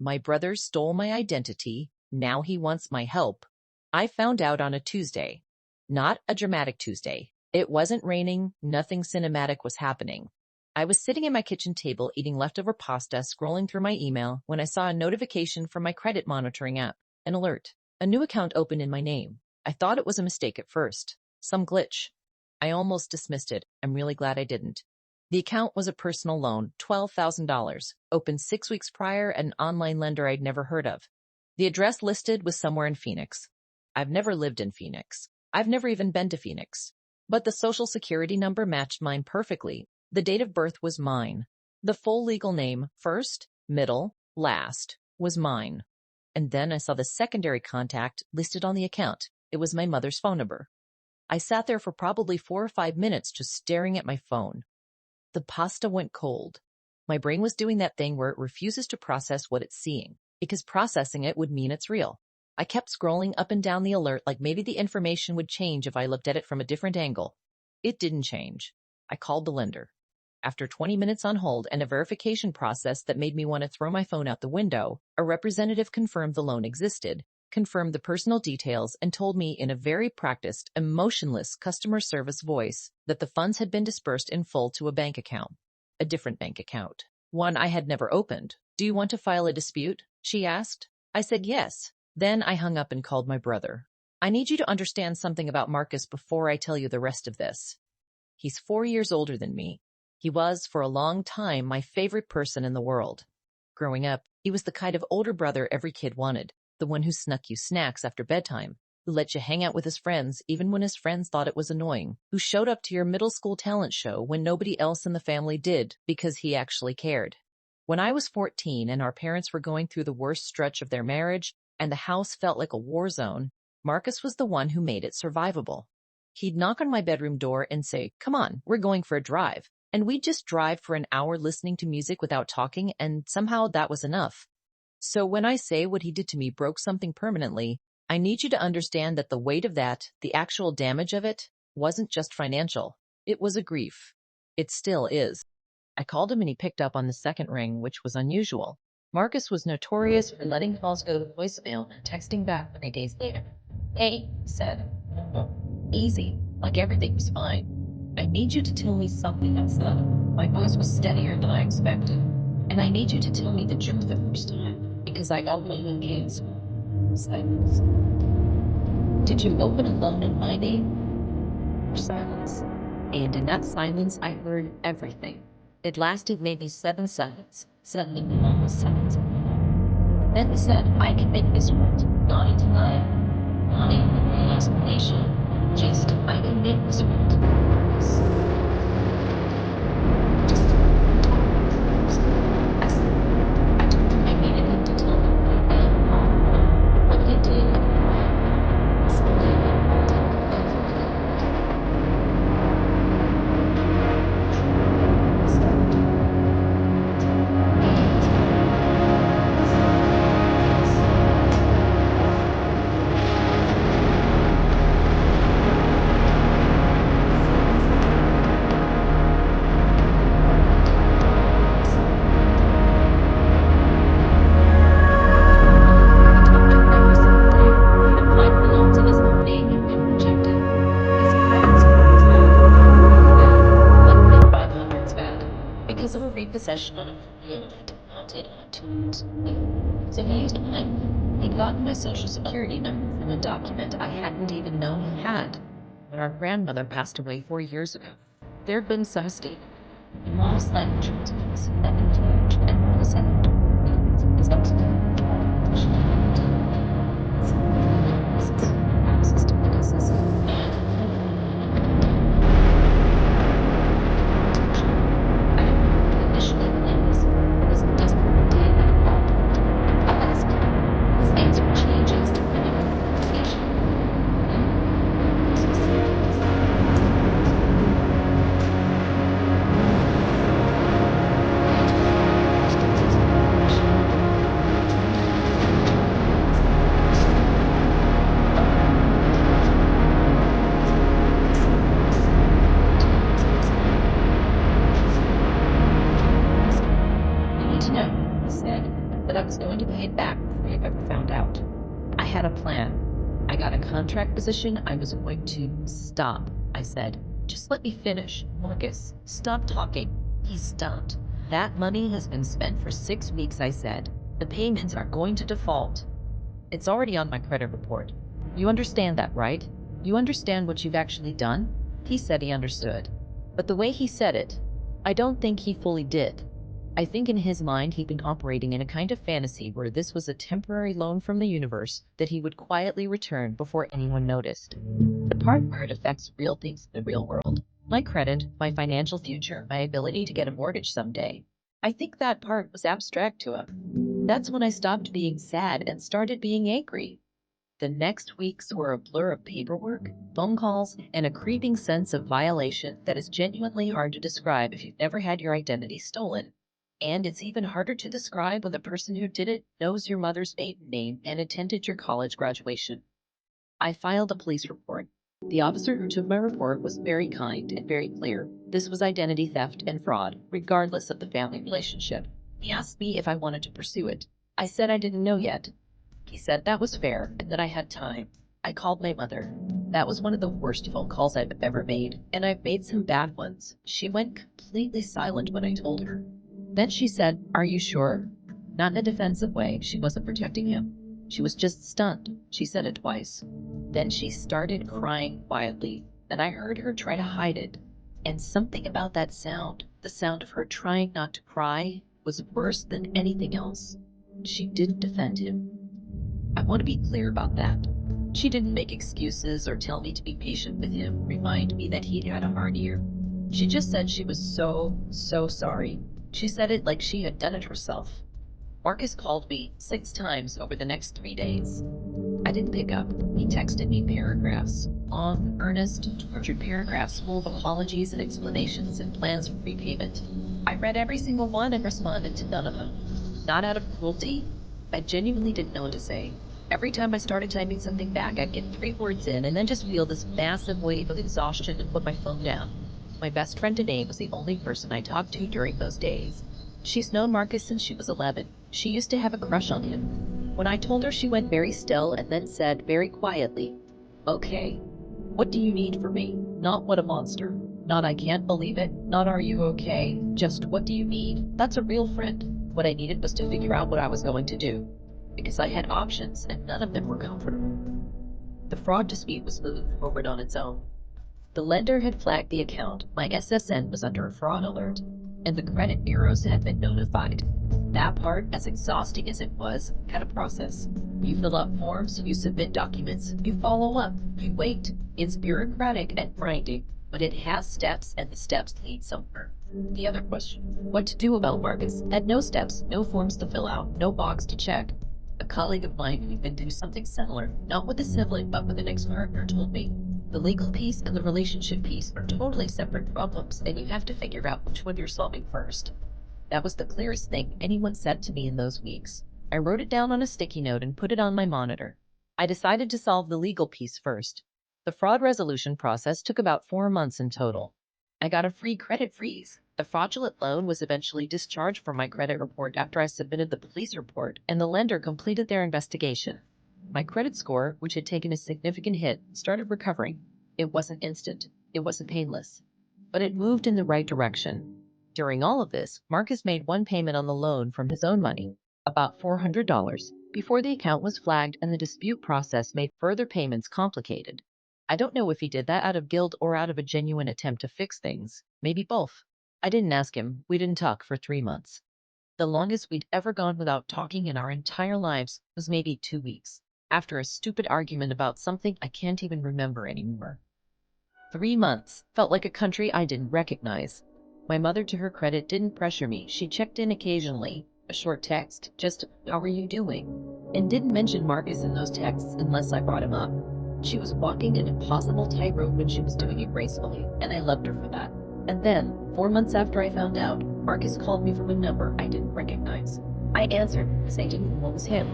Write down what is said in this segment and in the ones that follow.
My brother stole my identity. Now he wants my help. I found out on a Tuesday. Not a dramatic Tuesday. It wasn't raining. Nothing cinematic was happening. I was sitting at my kitchen table eating leftover pasta, scrolling through my email, when I saw a notification from my credit monitoring app. An alert. A new account opened in my name. I thought it was a mistake at first. Some glitch. I almost dismissed it. I'm really glad I didn't. The account was a personal loan, $12,000, opened 6 weeks prior at an online lender I'd never heard of. The address listed was somewhere in Phoenix. I've never lived in Phoenix. I've never even been to Phoenix. But the social security number matched mine perfectly. The date of birth was mine. The full legal name, first, middle, last, was mine. And then I saw the secondary contact listed on the account. It was my mother's phone number. I sat there for probably 4 or 5 minutes just staring at my phone. The pasta went cold. My brain was doing that thing where it refuses to process what it's seeing, because processing it would mean it's real. I kept scrolling up and down the alert like maybe the information would change if I looked at it from a different angle. It didn't change. I called the lender. After 20 minutes on hold and a verification process that made me want to throw my phone out the window, a representative confirmed the loan existed, confirmed the personal details, and told me in a very practiced, emotionless customer service voice that the funds had been dispersed in full to a bank account. A different bank account. One I had never opened. Do you want to file a dispute? She asked. I said yes. Then I hung up and called my brother. I need you to understand something about Marcus before I tell you the rest of this. He's 4 years older than me. He was, for a long time, my favorite person in the world. Growing up, he was the kind of older brother every kid wanted. The one who snuck you snacks after bedtime, who let you hang out with his friends even when his friends thought it was annoying, who showed up to your middle school talent show when nobody else in the family did because he actually cared. When I was 14 and our parents were going through the worst stretch of their marriage and the house felt like a war zone, Marcus was the one who made it survivable. He'd knock on my bedroom door and say, "Come on, we're going for a drive." And we'd just drive for an hour listening to music without talking, and somehow that was enough. So when I say what he did to me broke something permanently, I need you to understand that the weight of that, the actual damage of it, wasn't just financial. It was a grief. It still is. I called him and he picked up on the second ring, which was unusual. Marcus was notorious for letting calls go to voicemail and texting back many days later. "Hey," he said. "Easy, like everything was fine. I need you to tell me something else." My voice was steadier than I expected. "And I need you to tell me the truth the first time, because I got my own kids." Silence. "Did you open a loan in my name?" Silence. And in that silence, I heard everything. It lasted maybe 7 seconds. Suddenly, almost 7 seconds. Then he said, "I can make this work. Not even lie. Not even an explanation. Just, I can make this work." I needed him to tell me what he did. Because of a repossession on a unit mounted onto it. So he used mine. He'd gotten my social security number from a document I hadn't even known he had. When our grandmother passed away 4 years ago, there had been some state. Mom's life insurance and was paid back before you ever found out. I had a plan. I got a contract position. I was going to stop. I said, just let me finish. Marcus, stop talking. He stopped. That money has been spent for 6 weeks, I said. The payments are going to default. It's already on my credit report. You understand that, right? You understand what you've actually done? He said he understood. But the way he said it, I don't think he fully did. I think in his mind he'd been operating in a kind of fantasy where this was a temporary loan from the universe that he would quietly return before anyone noticed. The part where it affects real things in the real world, my credit, my financial future, my ability to get a mortgage someday. I think that part was abstract to him. That's when I stopped being sad and started being angry. The next weeks were a blur of paperwork, phone calls, and a creeping sense of violation that is genuinely hard to describe if you've never had your identity stolen. And it's even harder to describe when the person who did it knows your mother's maiden name and attended your college graduation. I filed a police report. The officer who took my report was very kind and very clear. This was identity theft and fraud, regardless of the family relationship. He asked me if I wanted to pursue it. I said I didn't know yet. He said that was fair and that I had time. I called my mother. That was one of the worst phone calls I've ever made, and I've made some bad ones. She went completely silent when I told her. Then she said, "Are you sure?" Not in a defensive way. She wasn't protecting him. She was just stunned. She said it twice. Then she started crying quietly, and I heard her try to hide it. And something about that sound, the sound of her trying not to cry, was worse than anything else. She didn't defend him. I want to be clear about that. She didn't make excuses or tell me to be patient with him, remind me that he'd had a hard year. She just said she was so sorry. She said it like she had done it herself. Marcus called me 6 times over the next 3 days. I didn't pick up. He texted me paragraphs. Long, earnest, tortured paragraphs full of apologies and explanations and plans for repayment. I read every single one and responded to none of them. Not out of cruelty. I genuinely didn't know what to say. Every time I started typing something back, I'd get 3 words in and then just feel this massive wave of exhaustion and put my phone down. My best friend Danae was the only person I talked to during those days. She's known Marcus since she was 11. She used to have a crush on him. When I told her, she went very still and then said very quietly, "Okay, what do you need from me? Not what a monster. Not I can't believe it. Not are you okay? Just what do you need?" That's a real friend. What I needed was to figure out what I was going to do. Because I had options and none of them were comfortable. The fraud dispute was moving forward on its own. The lender had flagged the account. My SSN was under a fraud alert, and the credit bureaus had been notified. That part, as exhausting as it was, had a process. You fill out forms, you submit documents, you follow up, you wait. It's bureaucratic and grinding, but it has steps, and the steps lead somewhere. The other question, what to do about Marcus, had no steps, no forms to fill out, no box to check. A colleague of mine who'd been through something similar, not with a sibling but with an ex-partner, told me, the legal piece and the relationship piece are totally separate problems, and you have to figure out which one you're solving first. That was the clearest thing anyone said to me in those weeks. I wrote it down on a sticky note and put it on my monitor. I decided to solve the legal piece first. The fraud resolution process took about 4 months in total. I got a free credit freeze. The fraudulent loan was eventually discharged from my credit report after I submitted the police report, and the lender completed their investigation. My credit score, which had taken a significant hit, started recovering. It wasn't instant. It wasn't painless. But it moved in the right direction. During all of this, Marcus made one payment on the loan from his own money, about $400, before the account was flagged and the dispute process made further payments complicated. I don't know if he did that out of guilt or out of a genuine attempt to fix things. Maybe both. I didn't ask him. We didn't talk for 3 months. The longest we'd ever gone without talking in our entire lives was maybe 2 weeks, after a stupid argument about something I can't even remember anymore. 3 months felt like a country I didn't recognize. My mother, to her credit, didn't pressure me. She checked in occasionally, a short text, just, "How are you doing?" And didn't mention Marcus in those texts unless I brought him up. She was walking an impossible tightrope when she was doing it gracefully, and I loved her for that. And then, 4 months after I found out, Marcus called me from a number I didn't recognize. I answered, because I didn't know it was him.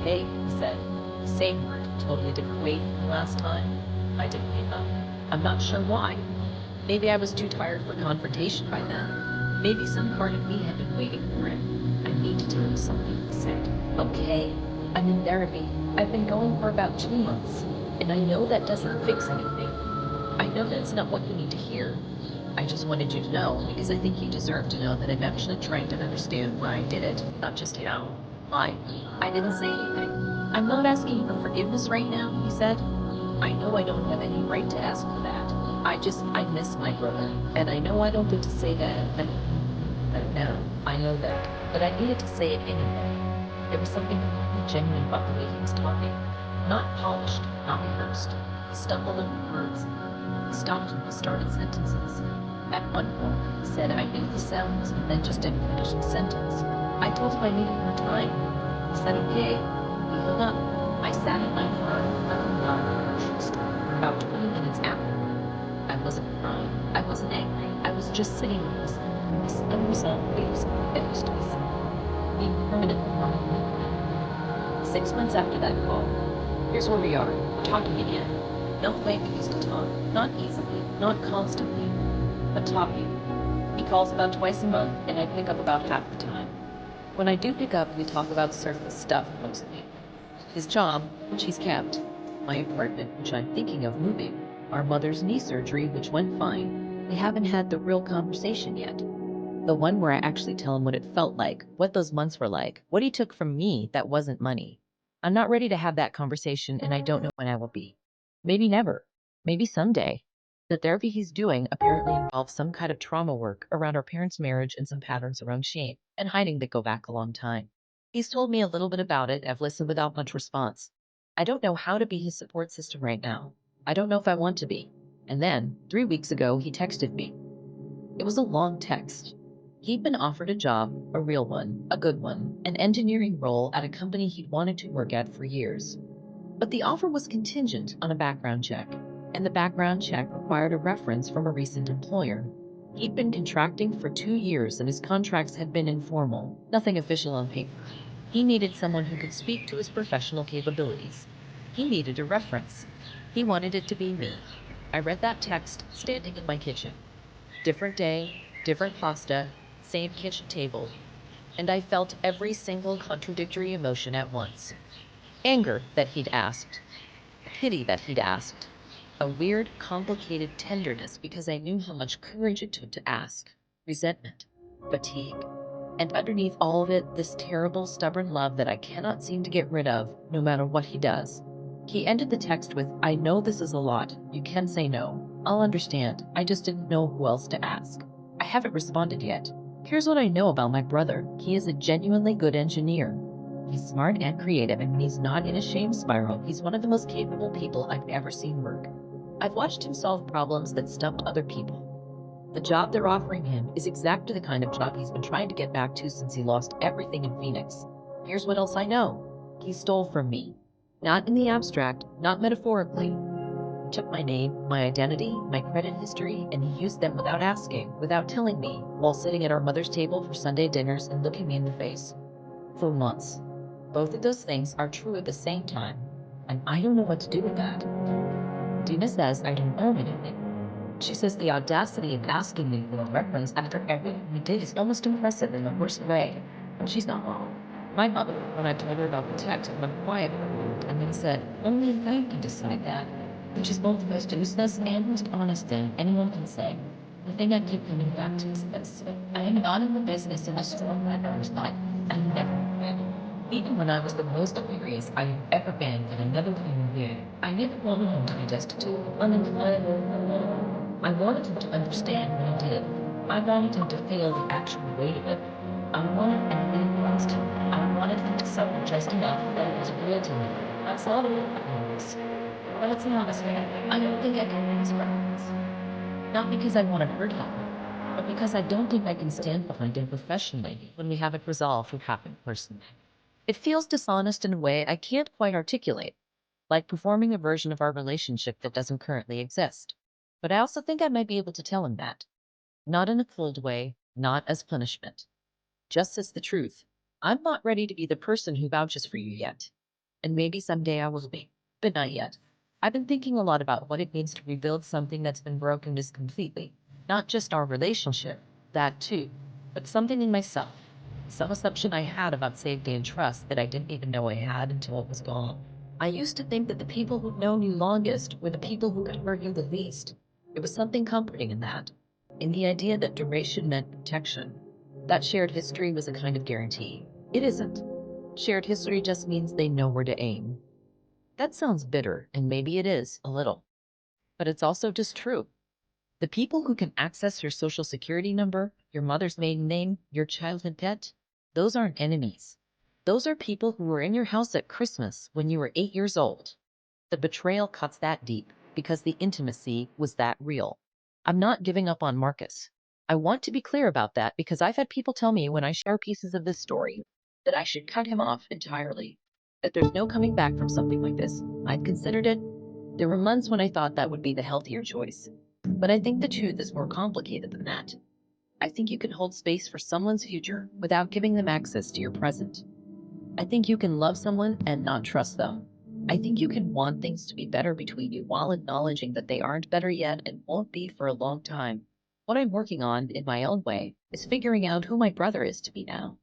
"Hey," he said. Same word, totally different way than last time. I didn't pick up. I'm not sure why. Maybe I was too tired for confrontation by then. Maybe some part of me had been waiting for it. I needed to have something to say. Okay, I'm in therapy. I've been going for about 2 months, and I know that doesn't fix anything. I know that's not what you need to hear. I just wanted you to know because I think you deserve to know that I'm actually trying to understand why I did it, not just how. Why? I didn't say anything. I'm not asking for forgiveness right now, he said. I know I don't have any right to ask for that. I miss my brother, and I know I don't get to say that, and now I know that, but I needed to say it anyway. There was something completely genuine about the way he was talking. Not polished, not rehearsed. He stumbled over words. He stopped and started sentences. At one point, he said I knew the sounds and then just didn't finish the sentence. I told him I needed more time. He said okay. He hung up. I sat in my car, nothing out of the grocery store for about 20 minutes after. I wasn't crying. I wasn't angry. I was just sitting with this unresolved waves that used to be being permanently wrong. 6 months after that call, here's where we are, talking again. Not the way we used to talk, not easily, not constantly, but talking. He calls about twice a month, and I pick up about half the time. When I do pick up, we talk about surface stuff mostly. His job, which he's kept, my apartment, which I'm thinking of moving, our mother's knee surgery, which went fine. We haven't had the real conversation yet. The one where I actually tell him what it felt like, what those months were like, what he took from me that wasn't money. I'm not ready to have that conversation, and I don't know when I will be. Maybe never. Maybe someday. The therapy he's doing apparently involves some kind of trauma work around our parents' marriage and some patterns around shame and hiding that go back a long time. He's told me a little bit about it. I've listened without much response. I don't know how to be his support system right now. I don't know if I want to be. And then, 3 weeks ago, he texted me. It was a long text. He'd been offered a job, a real one, a good one, an engineering role at a company he'd wanted to work at for years. But the offer was contingent on a background check, and the background check required a reference from a recent employer. He'd been contracting for 2 years and his contracts had been informal, nothing official on paper. He needed someone who could speak to his professional capabilities. He needed a reference. He wanted it to be me. I read that text standing in my kitchen. Different day, different pasta, same kitchen table, and I felt every single contradictory emotion at once. Anger that he'd asked, pity that he'd asked, a weird, complicated tenderness because I knew how much courage it took to ask, resentment, fatigue, and underneath all of it, this terrible, stubborn love that I cannot seem to get rid of, no matter what he does. He ended the text with, I know this is a lot. You can say no. I'll understand. I just didn't know who else to ask. I haven't responded yet. Here's what I know about my brother. He is a genuinely good engineer. He's smart and creative, and when he's not in a shame spiral, he's one of the most capable people I've ever seen work. I've watched him solve problems that stumped other people. The job they're offering him is exactly the kind of job he's been trying to get back to since he lost everything in Phoenix. Here's what else I know. He stole from me. Not in the abstract, not metaphorically. He took my name, my identity, my credit history, and he used them without asking, without telling me, while sitting at our mother's table for Sunday dinners and looking me in the face. For months. Both of those things are true at the same time, and I don't know what to do with that. Dina says I don't own anything. She says the audacity of asking me for a reference after everything we did is almost impressive in the worst way, and she's not wrong. My mother, when I told her about the text, went quiet for a moment and then said, only I can decide that, which is both the most useless and most honest thing anyone can say. The thing I keep coming back to is this. I am not in the business in a strong manner's life. I never been. Even when I was the most furious I have ever been in another human being, I never wanted him to be destitute, unemployed. I wanted him to understand what he did. I wanted him to feel the actual weight of it. I wanted anything he wants to. I wanted him to suffer just enough that it was real to me. That's all it was. But let's be honest, man. I don't think I can win his preference. Not because I want to hurt him, but because I don't think I can stand behind him professionally when we haven't resolved what happened personally. It feels dishonest in a way I can't quite articulate, like performing a version of our relationship that doesn't currently exist. But I also think I might be able to tell him that. Not in a cold way, not as punishment. Just as the truth. I'm not ready to be the person who vouches for you yet. And maybe someday I will be, but not yet. I've been thinking a lot about what it means to rebuild something that's been broken this completely. Not just our relationship, that too, but something in myself. some assumption I had about safety and trust that I didn't even know I had until it was gone. I used to think that the people who'd known you longest were the people who could hurt you the least. There was something comforting in that, in the idea that duration meant protection. That shared history was a kind of guarantee. It isn't. Shared history just means they know where to aim. That sounds bitter, and maybe it is, a little. But it's also just true. The people who can access your social security number, your mother's maiden name, your childhood pet, those aren't enemies. Those are people who were in your house at Christmas when you were 8 years old. The betrayal cuts that deep because the intimacy was that real. I'm not giving up on Marcus. I want to be clear about that because I've had people tell me when I share pieces of this story that I should cut him off entirely, that there's no coming back from something like this. I've considered it. There were months when I thought that would be the healthier choice. But I think the truth is more complicated than that. I think you can hold space for someone's future without giving them access to your present. I think you can love someone and not trust them. I think you can want things to be better between you while acknowledging that they aren't better yet and won't be for a long time. What I'm working on, in my own way, is figuring out who my brother is to me now.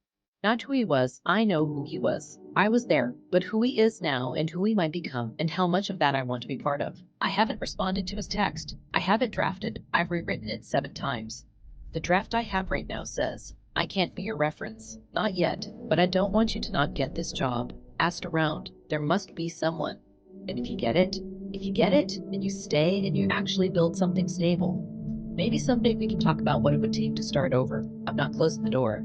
Not who he was, I know who he was. I was there, but who he is now and who he might become and how much of that I want to be part of. I haven't responded to his text. I haven't drafted. I've rewritten it 7 times. The draft I have right now says, I can't be your reference. Not yet, but I don't want you to not get this job. Asked around. There must be someone. And if you get it, and you stay and you actually build something stable, maybe someday we can talk about what it would take to start over. I'm not closing the door.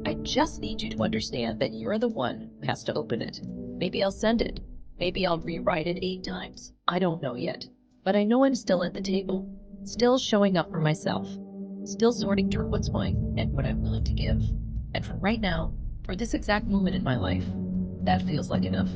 I just need you to understand that you're the one who has to open it. Maybe I'll send it. Maybe I'll rewrite it 8 times. I don't know yet. But I know I'm still at the table. Still showing up for myself. Still sorting through what's mine and what I'm willing to give. And for right now, for this exact moment in my life, that feels like enough.